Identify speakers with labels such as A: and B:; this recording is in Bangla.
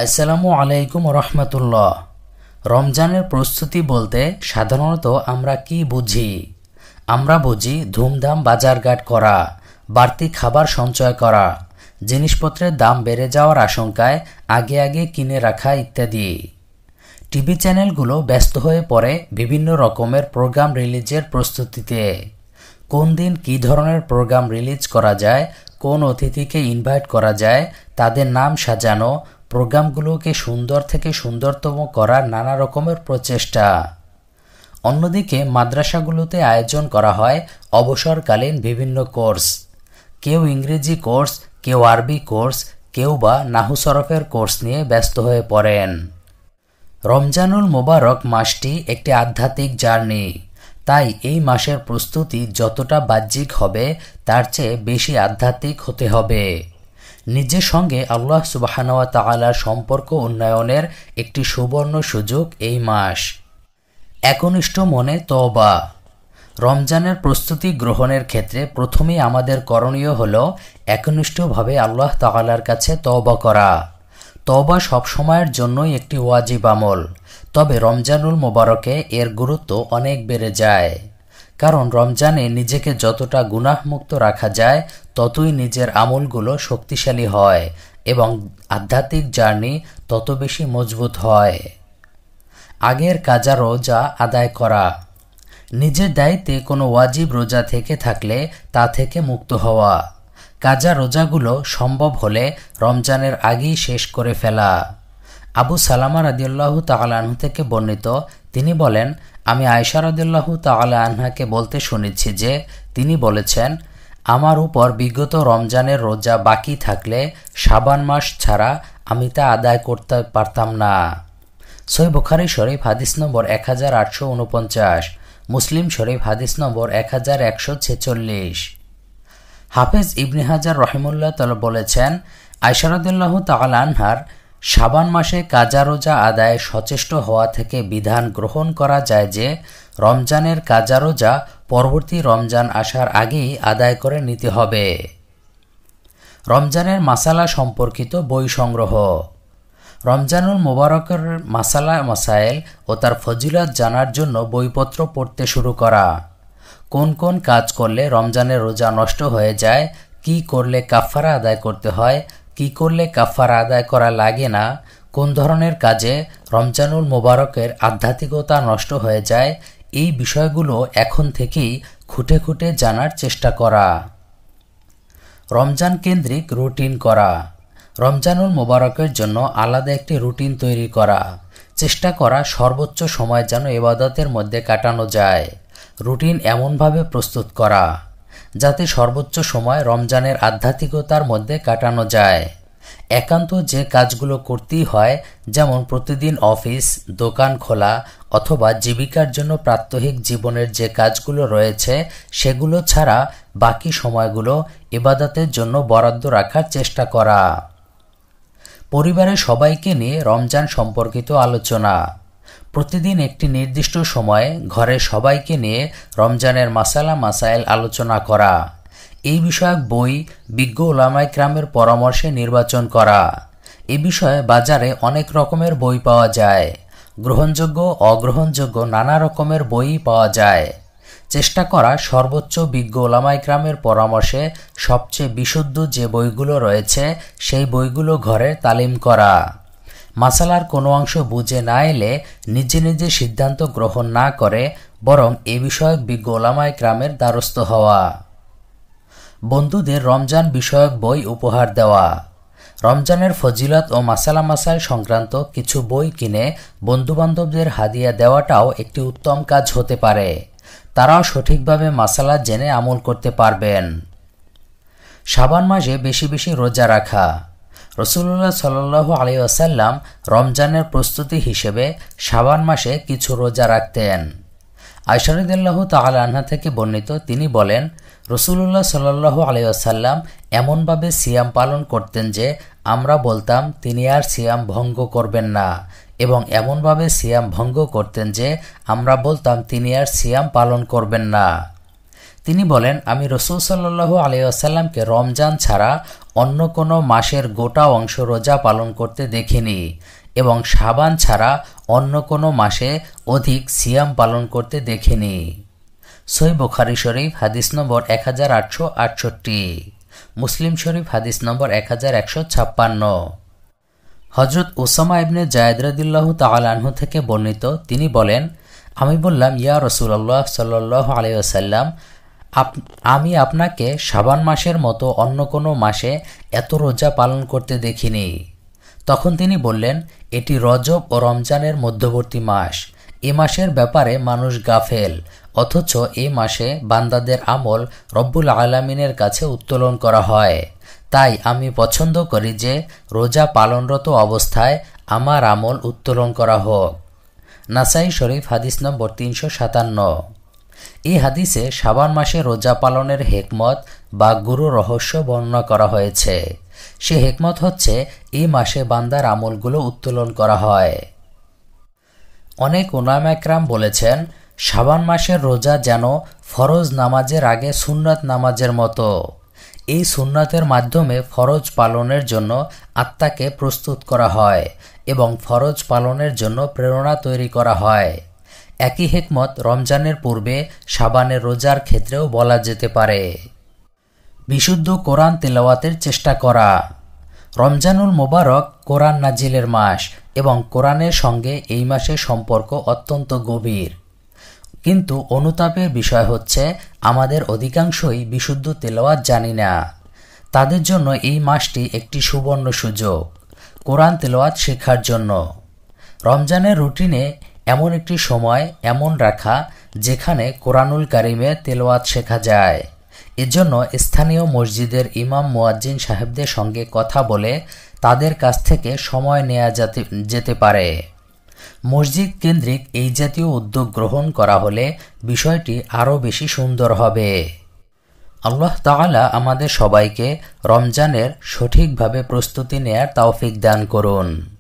A: আসসালামু আলাইকুম রহমতুল্লাহ। রমজানের প্রস্তুতি বলতে সাধারণত আমরা কি বুঝি? আমরা বুঝি ধুমধাম বাজারঘাট করা, বাড়তি খাবার সঞ্চয় করা, জিনিসপত্রের দাম বেড়ে যাওয়ার আশঙ্কায় আগে আগে কিনে রাখা ইত্যাদি। টিভি চ্যানেলগুলো ব্যস্ত হয়ে পড়ে বিভিন্ন রকমের প্রোগ্রাম রিলিজের প্রস্তুতিতে। কোন দিন কী ধরনের প্রোগ্রাম রিলিজ করা যায়, কোন অতিথিকে ইনভাইট করা যায়, তাদের নাম সাজানো, প্রোগ্রামগুলোকে সুন্দর থেকে সুন্দরতম করার নানা রকমের প্রচেষ্টা। অন্যদিকে মাদ্রাসাগুলোতে আয়োজন করা হয় অবসরকালীন বিভিন্ন কোর্স। কেউ ইংরেজি কোর্স, কেউ আরবি কোর্স, কেউ বা নাহু সরফের কোর্স নিয়ে ব্যস্ত হয়ে পড়েন। রমজানুল মোবারক মাসটি একটি আধ্যাত্মিক জার্নি, তাই এই মাসের প্রস্তুতি যতটা বাহ্যিক হবে তার চেয়ে বেশি আধ্যাত্মিক হতে হবে। নিজের সঙ্গে আল্লাহ সুবহানাহু ওয়া তাআলার সম্পর্ক উন্নয়নের একটি সুবর্ণ সুযোগ এই মাস। একনিষ্ঠ মনে তওবা। রমজানের প্রস্তুতি গ্রহণের ক্ষেত্রে প্রথমেই আমাদের করণীয় হল একনিষ্ঠভাবে আল্লাহ তাআলার কাছে তওবা করা। তওবা সবসময়ের জন্যই একটি ওয়াজিব আমল, তবে রমজানুল মোবারকে এর গুরুত্ব অনেক বেড়ে যায়। কারণ রমজানে নিজেকে যতটা গুনাহমুক্ত রাখা যায় ততই নিজের আমলগুলো শক্তিশালী হয় এবং আধ্যাত্মিক জার্নি তত বেশি মজবুত হয়। আগের কাজা রোজা আদায় করা। নিজের দায়িত্বে কোনো ওয়াজিব রোজা থেকে থাকলে তা থেকে মুক্ত হওয়া। কাজা রোজাগুলো সম্ভব হলে রমজানের আগেই শেষ করে ফেলা। আবু সালামা রাদিয়াল্লাহু তাআলা আনহু থেকে বর্ণিত, তিনি বলেন, আমি আয়েশা রাদিয়াল্লাহু তাআলা আনহাকে বলতে শুনেছি যে তিনি বলেছেন, আমার উপর বিগত রমজানের রোজা বাকি থাকলে শাবান মাস ছাড়া আমি তা আদায় করতে পারতাম না। সহিহ বুখারী শরীফ হাদিস নম্বর 1849, মুসলিম শরীফ হাদিস নম্বর 1146। হাফেজ ইবনে হাজার রহিমাহুল্লাহ তাআলা বলেছেন, আয়েশা রাদিয়াল্লাহু তাআলা আনহার শাবান মাসে কাজা রোজা আদায়ে সচেষ্ট হওয়া থেকে বিধান গ্রহণ করা যায় যে রমজানের কাজা রোজা পরবর্তী রমজান আসার আগেই আদায় করে নিতে হবে। রমজানের মাসালা সম্পর্কিত বই সংগ্রহ। রমজানুল মোবারকের মাসালা মাসাইল ও তার ফজিলত জানার জন্য বইপত্র পড়তে শুরু করা। কোন কোন কাজ করলে রমজানের রোজা নষ্ট হয়ে যায়, কি করলে কাফারা আদায় করতে হয়, কি করলে কাফারা আদায় করা লাগে না, কোন ধরনের কাজে রমজানুল মোবারকের আধ্যাত্মিকতা নষ্ট হয়ে যায়, এই বিষয়গুলো এখন থেকেই খুঁটে খুঁটে জানার চেষ্টা করা। রমজান কেন্দ্রিক রুটিন করা। রমজানুল মোবারকের জন্য আলাদা একটি রুটিন তৈরি করা। চেষ্টা করা সর্বোচ্চ সময় যেন ইবাদতের মধ্যে কাটানো যায়। রুটিন এমনভাবে প্রস্তুত করা যাতে সর্বোচ্চ সময় রমজানের আধ্যাত্মিকতার মধ্যে কাটানো যায়। একান্ত যে কাজগুলো করতেই হয়, যেমন প্রতিদিন অফিস, দোকান খোলা অথবা জীবিকার জন্য প্রাত্যহিক জীবনের যে কাজগুলো রয়েছে সেগুলো ছাড়া বাকি সময়গুলো ইবাদতের জন্য বরাদ্দ রাখার চেষ্টা করা। পরিবারের সবাইকে নিয়ে রমজান সম্পর্কিত আলোচনা। প্রতিদিন একটি নির্দিষ্ট সময়ে ঘরের সবাইকে নিয়ে রমজানের মাসালা মাসাইল আলোচনা করা। এই বিষয়ক বই বিজ্ঞ উলামায়ে কেরামের পরামর্শে নির্বাচন করা। এ বিষয়ে বাজারে অনেক রকমের বই পাওয়া যায়। গ্রহণযোগ্য অগ্রহণযোগ্য নানা রকমের বই পাওয়া যায়। চেষ্টা করা সর্বোচ্চ বিজ্ঞ উলামায়ে কেরামের পরামর্শে সবচেয়ে বিশুদ্ধ যে বইগুলো রয়েছে সেই বইগুলো ঘরে তালিম করা। মাসালার কোনো অংশ বুঝে না এলে নিজে নিজে সিদ্ধান্ত গ্রহণ না করে বরং এ বিষয়ক বিজ্ঞ উলামায়ে কেরামের দ্বারস্থ হওয়া। বন্ধুদের রমজান বিষয়ক বই উপহার দেওয়া। রমজানের ফজিলত ও মাসালা মাসাইল সংক্রান্ত কিছু বই কিনে বন্ধুবান্ধবদের হাদিয়া দেওয়াটাও একটি উত্তম কাজ হতে পারে। তারাও সঠিকভাবে মাসালা জেনে আমল করতে পারবেন। শাবান মাসে বেশি বেশি রোজা রাখা। রাসূলুল্লাহ সাল্লাল্লাহু আলাইহি ওয়াসাল্লাম রমজানের প্রস্তুতি হিসেবে শাবান মাসে কিছু রোজা রাখতেন। আয়েশা রাদিয়াল্লাহু তাআলা আনহা থেকে বর্ণিত, তিনি বলেন, রাসূলুল্লাহ সাল্লাল্লাহু আলাইহি ওয়াসাল্লাম এমনভাবে সিয়াম পালন করতেন যে আমরা বলতাম তিনি আর সিয়াম ভঙ্গ করবেন না, এবং এমনভাবে সিয়াম ভঙ্গ করতেন যে আমরা বলতাম তিনি আর সিয়াম পালন করবেন না। তিনি বলেন, আমি রাসূল সাল্লাল্লাহু আলাইহি ওয়াসাল্লামকে রমজান ছাড়া অন্য কোনো মাসের গোটা অংশ রোজা পালন করতে দেখিনি এবং শাবান ছাড়া অন্য কোনো মাসে অধিক সিয়াম পালন করতে দেখিনি। সহিহ বুখারী শরীফ হাদিস নম্বর 1868, মুসলিম শরীফ হাদিস নম্বর 1156। হযরত উসামা ইবনে যায়েদ রাদিয়াল্লাহু তাআলা আনহু থেকে বর্ণিত, তিনি বলেন, আমি বললাম, ইয়া রাসূলুল্লাহ সাল্লাল্লাহু আলাইহি ওয়াসাল্লাম, আমি আপনাকে শাবান মাসের মতো অন্য কোনো মাসে এত রোজা পালন করতে দেখিনি। তখন তিনি বললেন, এটি রজব ও রমজানের মধ্যবর্তী মাস। এ মাসের ব্যাপারে মানুষ গাফেল, অথচ এ মাসে বান্দাদের আমল রব্বুল আলামিনের কাছে উত্তোলন করা হয়। তাই আমি পছন্দ করি যে রোজা পালনরত অবস্থায় আমার আমল উত্তোলন করা হোক। নাসাই শরীফ হাদিস নম্বর 357। এই হাদিসে শাবান মাসে রোজা পালনের হেকমত বা গুরু রহস্য বর্ণনা করা হয়েছে। সে হেকমত হচ্ছে, এই মাসে বান্দার আমলগুলো উত্তোলন করা হয়। অনেক উলামা একরাম বলেছেন, শাবান মাসের রোজা যেন ফরজ নামাজের আগে সুন্নাত নামাজের মতো। এই সুন্নাতের মাধ্যমে ফরজ পালনের জন্য আত্মাকে প্রস্তুত করা হয় এবং ফরজ পালনের জন্য প্রেরণা তৈরি করা হয়। একই হিকমত রমজানের পূর্বে শাবানের রোজার ক্ষেত্রেও বলা যেতে পারে। বিশুদ্ধ কোরআন তেলাওয়াতের চেষ্টা করা। রমজানুল মোবারক কোরআন নাজিলের মাস এবং কোরআনের সঙ্গে এই মাসের সম্পর্ক অত্যন্ত গভীর। কিন্তু অনুতাপের বিষয় হচ্ছে, আমাদের অধিকাংশই বিশুদ্ধ তেলাওয়াত জানি না। তাদের জন্য এই মাসটি একটি সুবর্ণ সুযোগ কোরআন তেলাওয়াত শেখার জন্য। রমজানের রুটিনে এমন একটি সময় এমন রাখা যেখানে কোরআনুল কারিমে তেলাওয়াত শেখা যায়। এজন্য স্থানীয় মসজিদের ইমাম মুয়াজ্জিন সাহেবদের সঙ্গে কথা বলে তাদের কাছ থেকে সময় নেওয়া যেতে পারে। মসজিদ কেন্দ্রিক এই জাতীয় উদ্যোগ গ্রহণ করা হলে বিষয়টি আরও বেশি সুন্দর হবে। আল্লাহ তাআলা আমাদের সবাইকে রমজানের সঠিকভাবে প্রস্তুতি নেয়ার তৌফিক দান করুন।